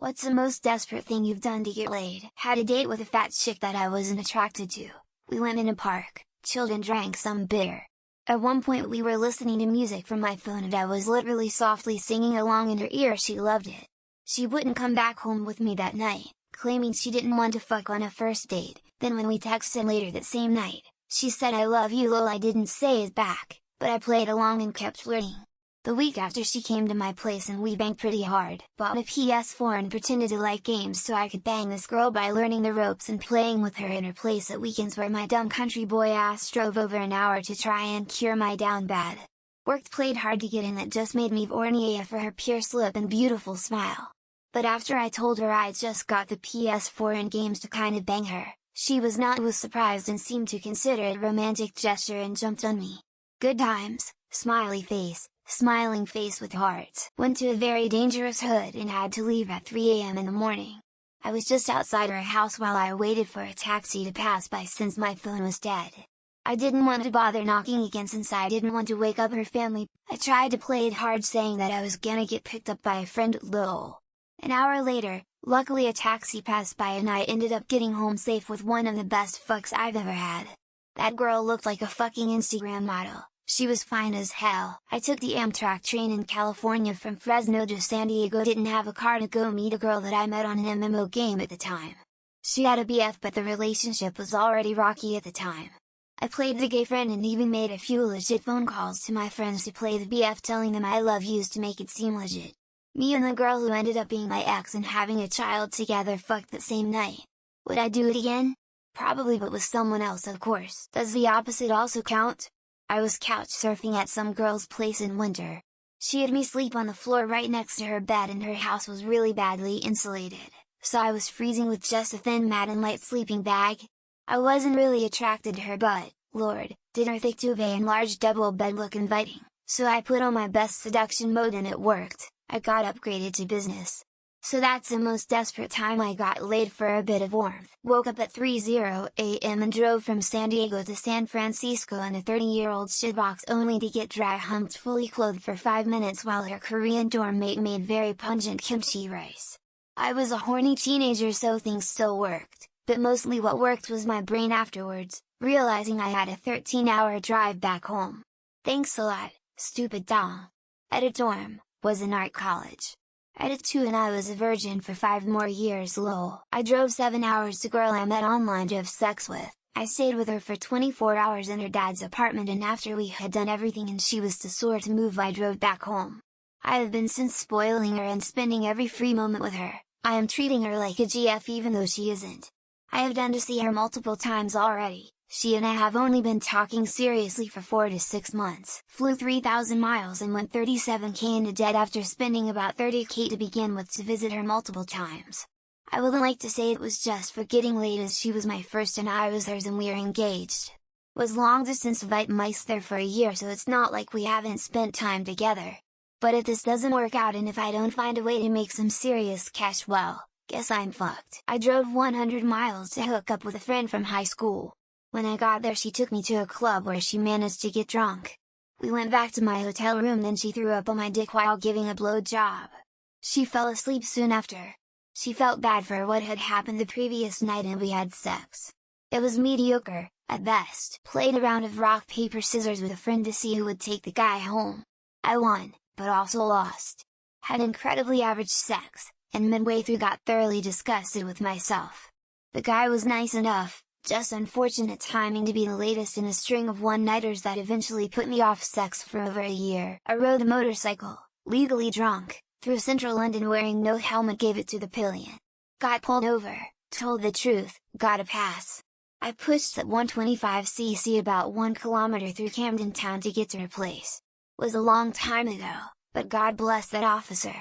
What's the most desperate thing you've done to get laid? Had a date with a fat chick that I wasn't attracted to. We went in a park, chilled and drank some beer. At one point we were listening to music from my phone and I was literally softly singing along in her ear. She loved it. She wouldn't come back home with me that night, claiming she didn't want to fuck on a first date. Then when we texted later that same night, she said I love you. Lol, I didn't say it back, but I played along and kept flirting. The week after she came to my place and we banged pretty hard. Bought a PS4 and pretended to like games so I could bang this girl by learning the ropes and playing with her in her place at weekends where my dumb country boy ass drove over an hour to try and cure my down bad. Worked played hard to get in. That just made me horny AF for her pierced lip and beautiful smile. But after I told her I just got the PS4 and games to kinda bang her, she was surprised and seemed to consider it a romantic gesture and jumped on me. Good times, smiley face. Smiling face with hearts. Went to a very dangerous hood and had to leave at 3 AM in the morning. I was just outside her house while I waited for a taxi to pass by since my phone was dead. I didn't want to bother knocking again since I didn't want to wake up her family. I tried to play it hard saying that I was gonna get picked up by a friend. Lol. An hour later, luckily a taxi passed by and I ended up getting home safe with one of the best fucks I've ever had. That girl looked like a fucking Instagram model. She was fine as hell. I took the Amtrak train in California from Fresno to San Diego. Didn't have a car to go meet a girl that I met on an MMO game at the time. She had a BF but the relationship was already rocky at the time. I played the gay friend and even made a few legit phone calls to my friends to play the BF, telling them I love yous to make it seem legit. Me and the girl who ended up being my ex and having a child together fucked that same night. Would I do it again? Probably, but with someone else of course. Does the opposite also count? I was couch surfing at some girl's place in winter. She had me sleep on the floor right next to her bed and her house was really badly insulated, so I was freezing with just a thin mat and light sleeping bag. I wasn't really attracted to her but, lord, did her thick duvet and large double bed look inviting, so I put on my best seduction mode and it worked. I got upgraded to business. So that's the most desperate time I got laid for a bit of warmth. Woke up at 3:00 AM and drove from San Diego to San Francisco in a 30-year-old shitbox only to get dry humped fully clothed for 5 minutes while her Korean dorm mate made very pungent kimchi rice. I was a horny teenager so things still worked, but mostly what worked was my brain afterwards, realizing I had a 13-hour drive back home. Thanks a lot, stupid dong. Edit dorm, was an art college. Edit 2 and I was a virgin for 5 more years. Lol. I drove 7 hours to girl I met online to have sex with. I stayed with her for 24 hours in her dad's apartment and after we had done everything and she was too sore to move I drove back home. I have been since spoiling her and spending every free moment with her. I am treating her like a GF even though she isn't. I have done to see her multiple times already. She and I have only been talking seriously for 4 to 6 months. Flew 3,000 miles and went 37k into debt after spending about 30k to begin with to visit her multiple times. I wouldn't like to say it was just for getting laid as she was my first and I was hers and we are engaged. Was long distance Vietnamese there for a year so it's not like we haven't spent time together. But if this doesn't work out and if I don't find a way to make some serious cash, well, guess I'm fucked. I drove 100 miles to hook up with a friend from high school. When I got there she took me to a club where she managed to get drunk. We went back to my hotel room then she threw up on my dick while giving a blowjob. She fell asleep soon after. She felt bad for what had happened the previous night and we had sex. It was mediocre, at best. Played a round of rock paper scissors with a friend to see who would take the guy home. I won, but also lost. Had incredibly average sex, and midway through got thoroughly disgusted with myself. The guy was nice enough, just unfortunate timing to be the latest in a string of one-nighters that eventually put me off sex for over a year. I rode a motorcycle, legally drunk, through central London wearing no helmet, gave it to the pillion. Got pulled over, told the truth, got a pass. I pushed at 125cc about 1 kilometer through Camden town to get to her place. Was a long time ago, but God bless that officer.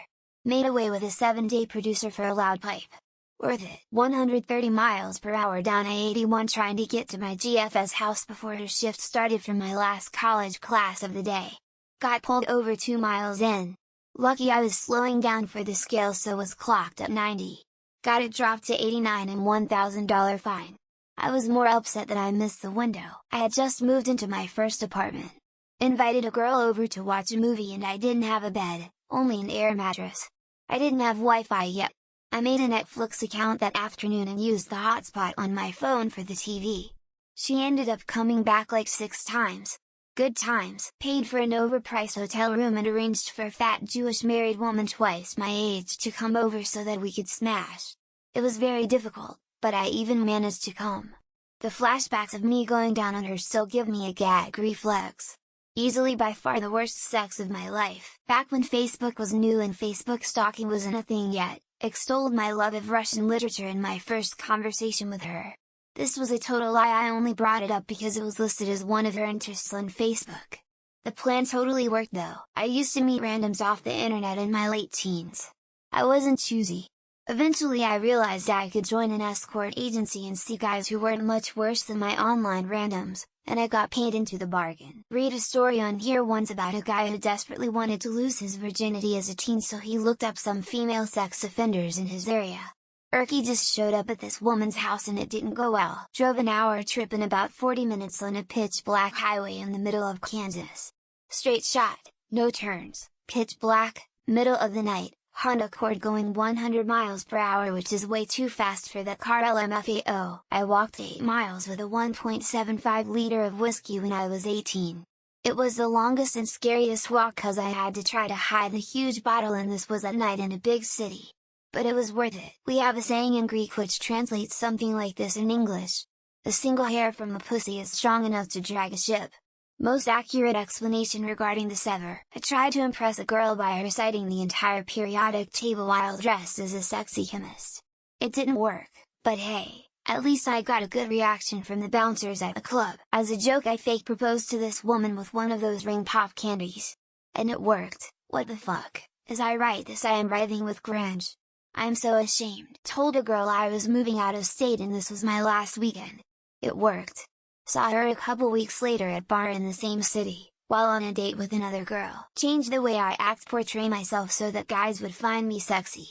Made away with a 7-day producer for a loud pipe. Worth it. 130 miles per hour down I-81 trying to get to my GF's house before her shift started from my last college class of the day. Got pulled over 2 miles in. Lucky I was slowing down for the scale so was clocked at 90. Got it dropped to 89 and $1,000 fine. I was more upset that I missed the window. I had just moved into my first apartment. Invited a girl over to watch a movie and I didn't have a bed, only an air mattress. I didn't have Wi-Fi yet. I made a Netflix account that afternoon and used the hotspot on my phone for the TV. She ended up coming back like 6 times. Good times. Paid for an overpriced hotel room and arranged for a fat Jewish married woman twice my age to come over so that we could smash. It was very difficult, but I even managed to come. The flashbacks of me going down on her still give me a gag reflex. Easily by far the worst sex of my life. Back when Facebook was new and Facebook stalking wasn't a thing yet, extolled my love of Russian literature in my first conversation with her. This was a total lie. I only brought it up because it was listed as one of her interests on Facebook. The plan totally worked though. I used to meet randoms off the internet in my late teens. I wasn't choosy. Eventually I realized I could join an escort agency and see guys who weren't much worse than my online randoms, and I got paid into the bargain. Read a story on here once about a guy who desperately wanted to lose his virginity as a teen, so he looked up some female sex offenders in his area. Erky just showed up at this woman's house and it didn't go well. Drove an hour trip in about 40 minutes on a pitch black highway in the middle of Kansas. Straight shot, no turns, pitch black, middle of the night, Honda Accord going 100 miles per hour, which is way too fast for that car. LMFAO. I walked 8 miles with a 1.75 liter of whiskey when I was 18. It was the longest and scariest walk cause I had to try to hide the huge bottle, and this was at night in a big city. But it was worth it. We have a saying in Greek which translates something like this in English: a single hair from a pussy is strong enough to drag a ship. Most accurate explanation regarding this ever. I tried to impress a girl by reciting the entire periodic table while dressed as a sexy chemist. It didn't work, but hey, at least I got a good reaction from the bouncers at the club. As a joke I fake proposed to this woman with one of those ring pop candies. And it worked. What the fuck? As I write this I am writhing with grunge. I'm so ashamed. Told a girl I was moving out of state and this was my last weekend. It worked. Saw her a couple weeks later at bar in the same city, while on a date with another girl. Changed the way I act, portray myself so that guys would find me sexy.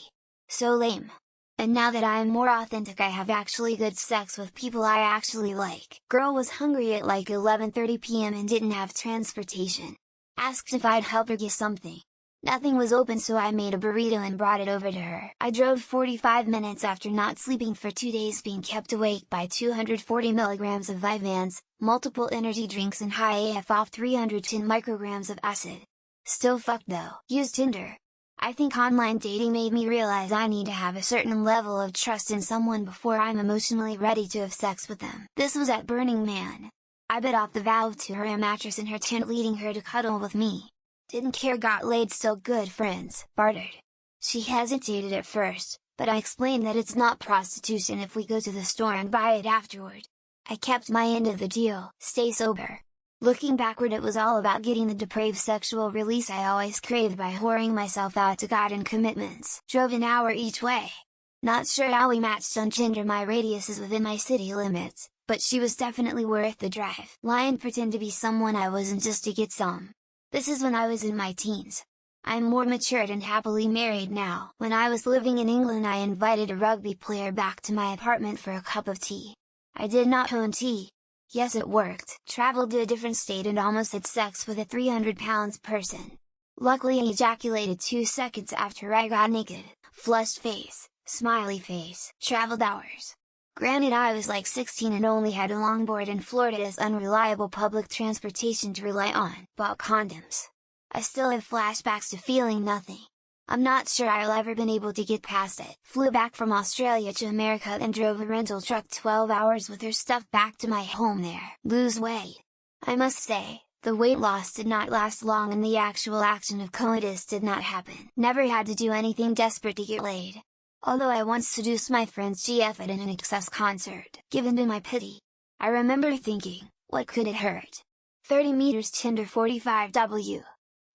So lame. And now that I am more authentic I have actually good sex with people I actually like. Girl was hungry at like 11:30 p.m. and didn't have transportation. Asked if I'd help her get something. Nothing was open, so I made a burrito and brought it over to her. I drove 45 minutes after not sleeping for 2 days, being kept awake by 240 milligrams of Vyvanse, multiple energy drinks and high AF off 310 micrograms of acid. Still fucked though. Used Tinder. I think online dating made me realize I need to have a certain level of trust in someone before I'm emotionally ready to have sex with them. This was at Burning Man. I bit off the valve to her mattress in her tent, leading her to cuddle with me. Didn't care, got laid, still good friends. Bartered. She hesitated at first, but I explained that it's not prostitution if we go to the store and buy it afterward. I kept my end of the deal. Stay sober. Looking backward, it was all about getting the depraved sexual release I always craved by whoring myself out to God and commitments. Drove an hour each way. Not sure how we matched on Tinder, my radius is within my city limits, but she was definitely worth the drive. Lie and pretend to be someone I wasn't just to get some. This is when I was in my teens. I'm more matured and happily married now. When I was living in England I invited a rugby player back to my apartment for a cup of tea. I did not own tea. Yes, it worked. Traveled to a different state and almost had sex with a 300-pound person. Luckily I ejaculated 2 seconds after I got naked. Flushed face, smiley face. Traveled hours. Granted I was like 16 and only had a longboard in Florida as unreliable public transportation to rely on. Bought condoms. I still have flashbacks to feeling nothing. I'm not sure I'll ever been able to get past it. Flew back from Australia to America and drove a rental truck 12 hours with her stuff back to my home there. Lose weight. I must say, the weight loss did not last long and the actual action of coitus did not happen. Never had to do anything desperate to get laid. Although I once seduced my friend's GF at an INXS concert. Given to my pity. I remember thinking, what could it hurt? 30 meters Tinder 45W.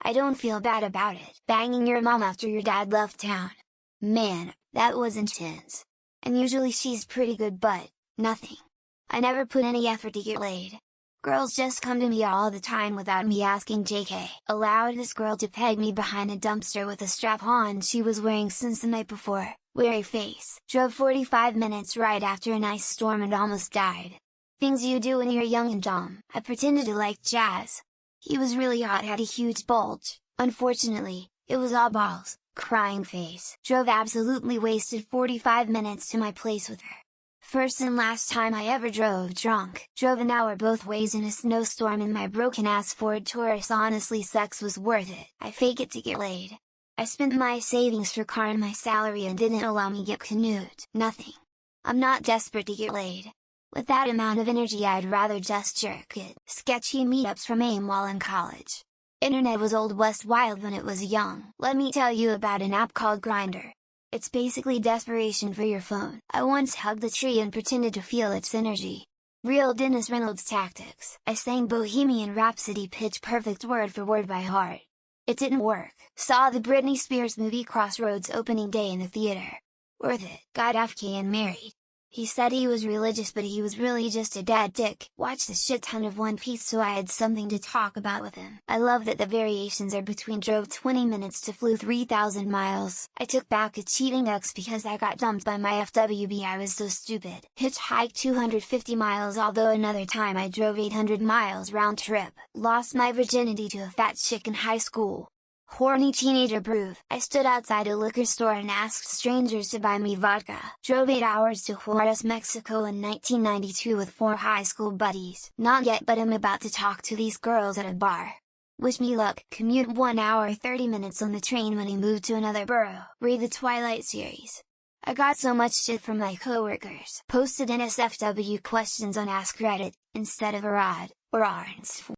I don't feel bad about it. Banging your mom after your dad left town. Man, that was intense. And usually she's pretty good, but nothing. I never put any effort to get laid. Girls just come to me all the time without me asking. JK. Allowed this girl to peg me behind a dumpster with a strap on she was wearing since the night before. Weary face. Drove 45 minutes right after an ice storm and almost died. Things you do when you're young and dumb. I pretended to like jazz. He was really hot, had a huge bulge. Unfortunately, it was all balls. crying face. Drove absolutely wasted 45 minutes to my place with her. First and last time I ever drove drunk. Drove an hour both ways in a snowstorm in my broken ass Ford Taurus. Honestly, sex was worth it. I fake it to get laid. I spent my savings for car and my salary and didn't allow me get canoed. Nothing. I'm not desperate to get laid. With that amount of energy I'd rather just jerk it. Sketchy meetups from AIM while in college. Internet was old west wild when it was young. Let me tell you about an app called Grindr. It's basically desperation for your phone. I once hugged a tree and pretended to feel its energy. Real Dennis Reynolds tactics. I sang Bohemian Rhapsody pitch perfect word for word by heart. It didn't work. Saw the Britney Spears movie Crossroads opening day in the theater. Worth it. Got Afghan married. He said he was religious but he was really just a dad dick. Watched a shit ton of One Piece so I had something to talk about with him. I love that the variations are between drove 20 minutes to flew 3,000 miles. I took back a cheating ex because I got dumped by my FWB. I was so stupid. Hitchhiked 250 miles although another time I drove 800 miles round trip. Lost my virginity to a fat chick in high school. Horny teenager proof. I stood outside a liquor store and asked strangers to buy me vodka. Drove 8 hours to Juarez, Mexico in 1992 with 4 high school buddies. Not yet, but I'm about to talk to these girls at a bar. Wish me luck. Commute 1 hour 30 minutes on the train when he moved to another borough. Read the Twilight series. I got so much shit from my coworkers. Posted NSFW questions on Ask Reddit, instead of a rod, or ARNS.